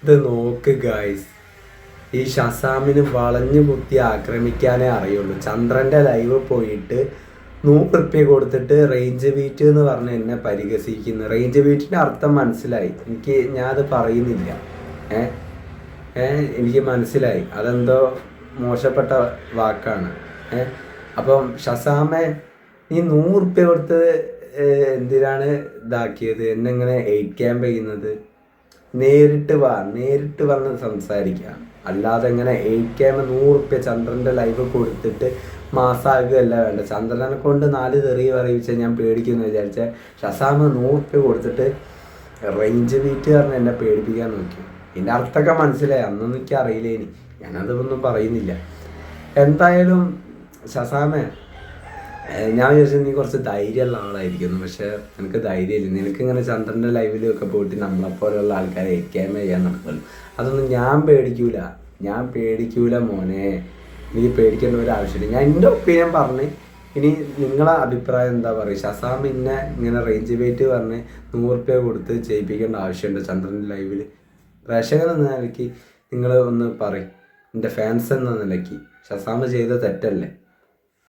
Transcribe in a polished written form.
ഇത് നോക്ക് ഗായ്സ്, ഈ ഷസാമിന് വളഞ്ഞു കുത്തി ആക്രമിക്കാനേ അറിയുള്ളൂ. ചന്ദ്രൻ്റെ ലൈവ് പോയിട്ട് 100 കൊടുത്തിട്ട് റേഞ്ച് ബീറ്റ് എന്ന് പറഞ്ഞ് എന്നെ പരിഹസിക്കുന്നു. റേഞ്ച് ബീറ്റിൻ്റെ അർത്ഥം മനസ്സിലായി എനിക്ക്, ഞാനത് പറയുന്നില്ല. ഏ എനിക്ക് മനസ്സിലായി അതെന്തോ മോശപ്പെട്ട വാക്കാണ്. അപ്പം ഷസാമെ, നീ 100 കൊടുത്ത് എന്തിനാണ് ഇതാക്കിയത്? എന്നെ ഇങ്ങനെ 8 ക്യാമ്പ് ചെയ്യുന്നത്? നേരിട്ട് വന്ന് സംസാരിക്കുക. അല്ലാതെ ഇങ്ങനെ 8 ക്യാമ്പ് 100 ചന്ദ്രൻ്റെ ലൈവ് കൊടുത്തിട്ട് മാസാകുകയല്ല വേണ്ട. ചന്ദ്രനെ കൊണ്ട് 4 തെറി പറയിച്ചാൽ ഞാൻ പേടിക്കുന്നു വിചാരിച്ച ഷസാമ് 100 കൊടുത്തിട്ട് റേഞ്ച് ബീറ്റ് പറഞ്ഞ് എന്നെ പേടിപ്പിക്കാൻ നോക്കി. ഇതിൻ്റെ അർത്ഥമൊക്കെ മനസ്സിലായി. അന്നൊന്നും എനിക്ക് അറിയില്ലേനി, ഞാനതൊന്നും പറയുന്നില്ല. എന്തായാലും ഷസാമെ, ഞാൻ വിചാരിച്ചു നീ കുറച്ച് ധൈര്യമുള്ള ആളായിരിക്കുന്നു. പക്ഷെ എനിക്ക് ധൈര്യമില്ല. നിനക്കിങ്ങനെ ചന്ദ്രൻ്റെ ലൈവിലൊക്കെ പോയിട്ട് നമ്മളെപ്പോലെയുള്ള ആൾക്കാരെ ഏക്കാൻ ചെയ്യാൻ നടക്കുമല്ലോ. അതൊന്നും ഞാൻ പേടിക്കൂല മോനെ. എനിക്ക് പേടിക്കേണ്ട ഒരു ആവശ്യമില്ല. ഞാൻ എൻ്റെ ഒപ്പീനിയൻ പറഞ്ഞ്, ഇനി നിങ്ങളെ അഭിപ്രായം എന്താ പറയുക? ഷസാം പിന്നെ ഇങ്ങനെ റേഞ്ച് വെയിറ്റ് പറഞ്ഞ് 100 കൊടുത്ത് ചെയ്യിപ്പിക്കേണ്ട ആവശ്യമുണ്ട് ചന്ദ്രൻ്റെ ലൈവിൽ? പ്രേക്ഷകൻ എന്ന നിലയ്ക്ക് നിങ്ങൾ ഒന്ന് പറയും, എൻ്റെ ഫാൻസ് എന്ന നിലയ്ക്ക് ഷസാം ചെയ്ത തെറ്റല്ലേ?